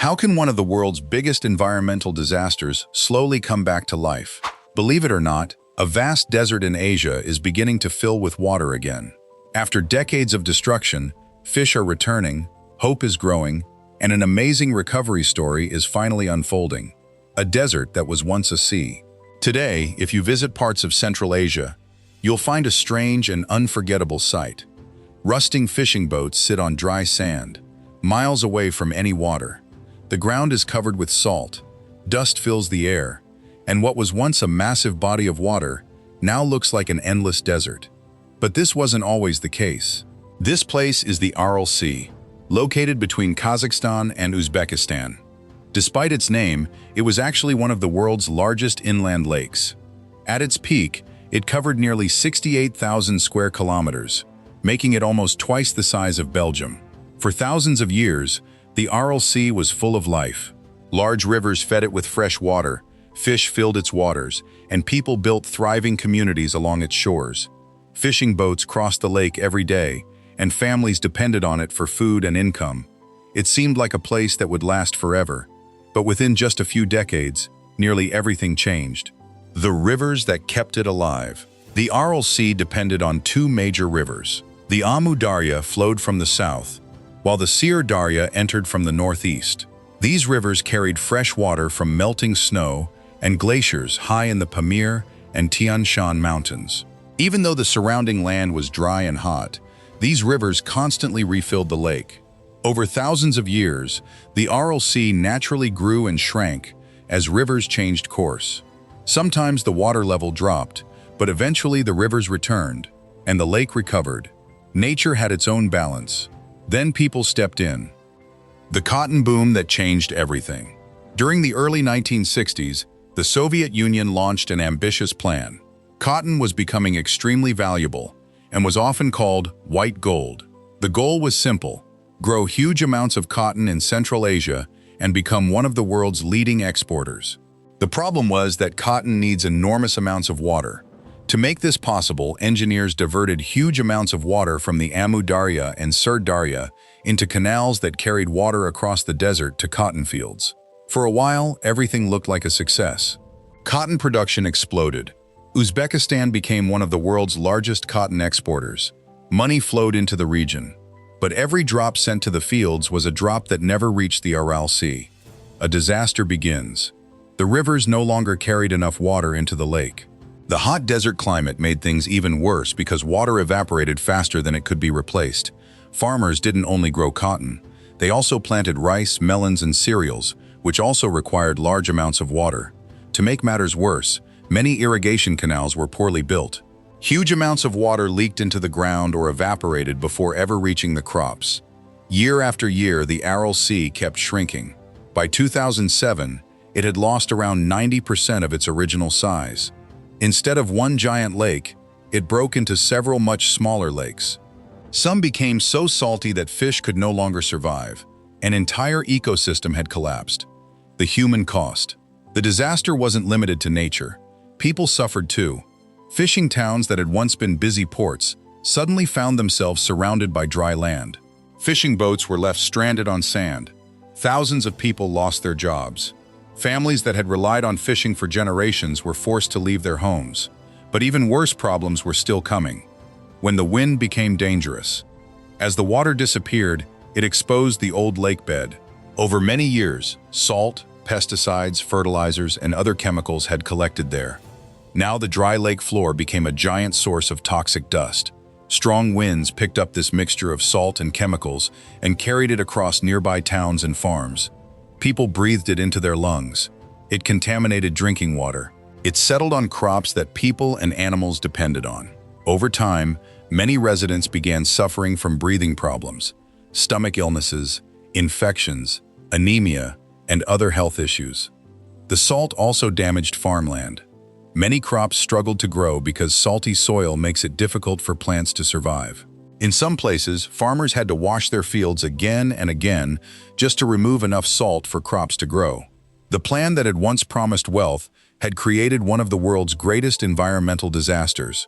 How can one of the world's biggest environmental disasters slowly come back to life? Believe it or not, a vast desert in Asia is beginning to fill with water again. After decades of destruction, fish are returning, hope is growing, and an amazing recovery story is finally unfolding. A desert that was once a sea. Today, if you visit parts of Central Asia, you'll find a strange and unforgettable sight. Rusting fishing boats sit on dry sand, miles away from any water. The ground is covered with salt, dust fills the air, and what was once a massive body of water now looks like an endless desert. But this wasn't always the case. This place is the Aral Sea, located between Kazakhstan and Uzbekistan. Despite its name, it was actually one of the world's largest inland lakes. At its peak, it covered nearly 68,000 square kilometers, making it almost twice the size of Belgium. For thousands of years, the Aral Sea was full of life. Large rivers fed it with fresh water, fish filled its waters, and people built thriving communities along its shores. Fishing boats crossed the lake every day, and families depended on it for food and income. It seemed like a place that would last forever. But within just a few decades, nearly everything changed. The rivers that kept it alive. The Aral Sea depended on two major rivers. The Amu Darya flowed from the south, while the Syr Darya entered from the northeast. These rivers carried fresh water from melting snow and glaciers high in the Pamir and Tian Shan mountains. Even though the surrounding land was dry and hot, these rivers constantly refilled the lake. Over thousands of years, the Aral Sea naturally grew and shrank as rivers changed course. Sometimes the water level dropped, but eventually the rivers returned, and the lake recovered. Nature had its own balance. Then people stepped in. The cotton boom that changed everything. During the early 1960s, the Soviet Union launched an ambitious plan. Cotton was becoming extremely valuable and was often called white gold. The goal was simple: grow huge amounts of cotton in Central Asia and become one of the world's leading exporters. The problem was that cotton needs enormous amounts of water. To make this possible, engineers diverted huge amounts of water from the Amu Darya and Syr Darya into canals that carried water across the desert to cotton fields. For a while, everything looked like a success. Cotton production exploded. Uzbekistan became one of the world's largest cotton exporters. Money flowed into the region. But every drop sent to the fields was a drop that never reached the Aral Sea. A disaster begins. The rivers no longer carried enough water into the lake. The hot desert climate made things even worse because water evaporated faster than it could be replaced. Farmers didn't only grow cotton, they also planted rice, melons, and cereals, which also required large amounts of water. To make matters worse, many irrigation canals were poorly built. Huge amounts of water leaked into the ground or evaporated before ever reaching the crops. Year after year, the Aral Sea kept shrinking. By 2007, it had lost around 90% of its original size. Instead of one giant lake, it broke into several much smaller lakes. Some became so salty that fish could no longer survive. An entire ecosystem had collapsed. The human cost. The disaster wasn't limited to nature. People suffered too. Fishing towns that had once been busy ports suddenly found themselves surrounded by dry land. Fishing boats were left stranded on sand. Thousands of people lost their jobs. Families that had relied on fishing for generations were forced to leave their homes. But even worse problems were still coming. When the wind became dangerous. As the water disappeared, it exposed the old lake bed. Over many years, salt, pesticides, fertilizers, and other chemicals had collected there. Now the dry lake floor became a giant source of toxic dust. Strong winds picked up this mixture of salt and chemicals and carried it across nearby towns and farms. People breathed it into their lungs. It contaminated drinking water. It settled on crops that people and animals depended on. Over time, many residents began suffering from breathing problems, stomach illnesses, infections, anemia, and other health issues. The salt also damaged farmland. Many crops struggled to grow because salty soil makes it difficult for plants to survive. In some places, farmers had to wash their fields again and again just to remove enough salt for crops to grow. The plan that had once promised wealth had created one of the world's greatest environmental disasters.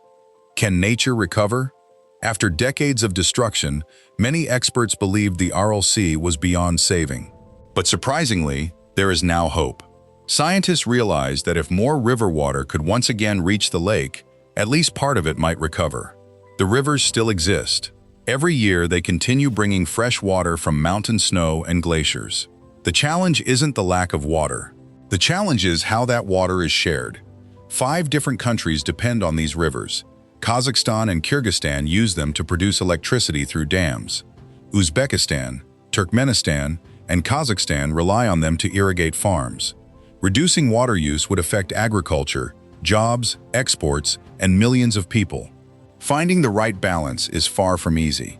Can nature recover? After decades of destruction, many experts believed the Aral Sea was beyond saving. But surprisingly, there is now hope. Scientists realized that if more river water could once again reach the lake, at least part of it might recover. The rivers still exist. Every year they continue bringing fresh water from mountain snow and glaciers. The challenge isn't the lack of water. The challenge is how that water is shared. 5 different countries depend on these rivers. Kazakhstan and Kyrgyzstan use them to produce electricity through dams. Uzbekistan, Turkmenistan, and Kazakhstan rely on them to irrigate farms. Reducing water use would affect agriculture, jobs, exports, and millions of people. Finding the right balance is far from easy.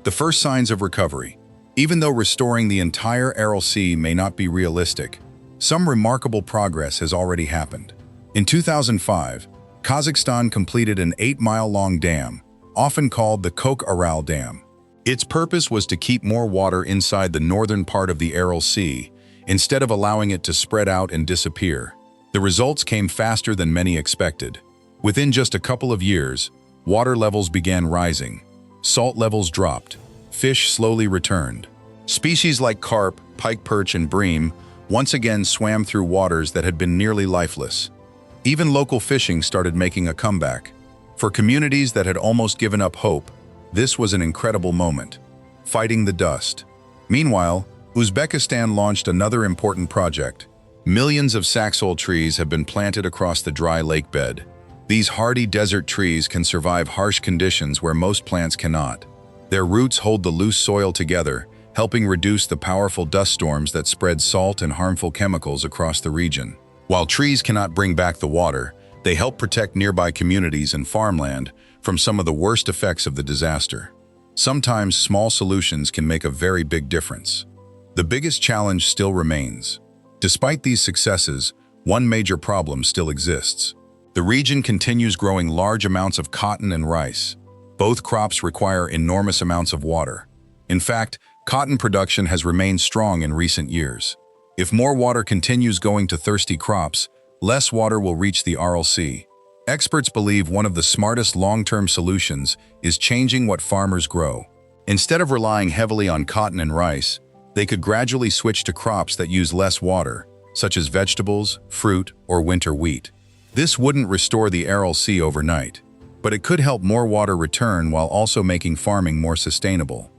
The first signs of recovery. Even though restoring the entire Aral Sea may not be realistic, some remarkable progress has already happened. In 2005, Kazakhstan completed an 8-mile-long dam, often called the Kok-Aral Dam. Its purpose was to keep more water inside the northern part of the Aral Sea, instead of allowing it to spread out and disappear. The results came faster than many expected. Within just a couple of years, water levels began rising. Salt levels dropped. Fish slowly returned. Species like carp, pike perch, and bream once again swam through waters that had been nearly lifeless. Even local fishing started making a comeback. For communities that had almost given up hope, this was an incredible moment. Fighting the dust. Meanwhile, Uzbekistan launched another important project. Millions of saxaul trees have been planted across the dry lake bed. These hardy desert trees can survive harsh conditions where most plants cannot. Their roots hold the loose soil together, helping reduce the powerful dust storms that spread salt and harmful chemicals across the region. While trees cannot bring back the water, they help protect nearby communities and farmland from some of the worst effects of the disaster. Sometimes small solutions can make a very big difference. The biggest challenge still remains. Despite these successes, one major problem still exists. The region continues growing large amounts of cotton and rice. Both crops require enormous amounts of water. In fact, cotton production has remained strong in recent years. If more water continues going to thirsty crops, less water will reach the Aral Sea. Experts believe one of the smartest long-term solutions is changing what farmers grow. Instead of relying heavily on cotton and rice, they could gradually switch to crops that use less water, such as vegetables, fruit, or winter wheat. This wouldn't restore the Aral Sea overnight, but it could help more water return while also making farming more sustainable.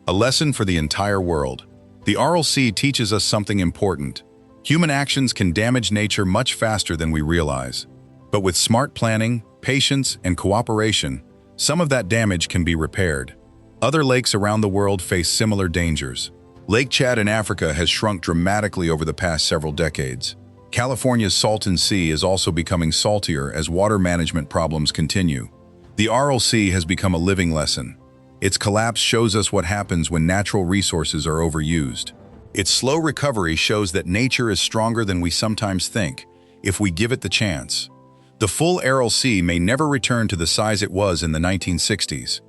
A lesson for the entire world. The Aral Sea teaches us something important. Human actions can damage nature much faster than we realize. But with smart planning, patience, and cooperation, some of that damage can be repaired. Other lakes around the world face similar dangers. Lake Chad in Africa has shrunk dramatically over the past several decades. California's Salton Sea is also becoming saltier as water management problems continue. The Aral Sea has become a living lesson. Its collapse shows us what happens when natural resources are overused. Its slow recovery shows that nature is stronger than we sometimes think, if we give it the chance. The full Aral Sea may never return to the size it was in the 1960s,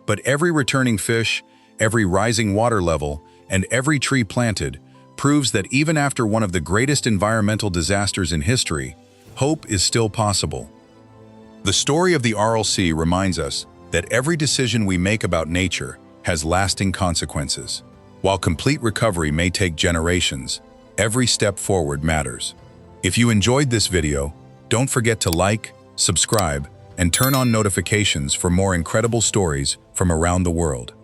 but every returning fish, every rising water level, and every tree planted proves that even after one of the greatest environmental disasters in history, hope is still possible. The story of the Aral Sea reminds us that every decision we make about nature has lasting consequences. While complete recovery may take generations, every step forward matters. If you enjoyed this video, don't forget to like, subscribe, and turn on notifications for more incredible stories from around the world.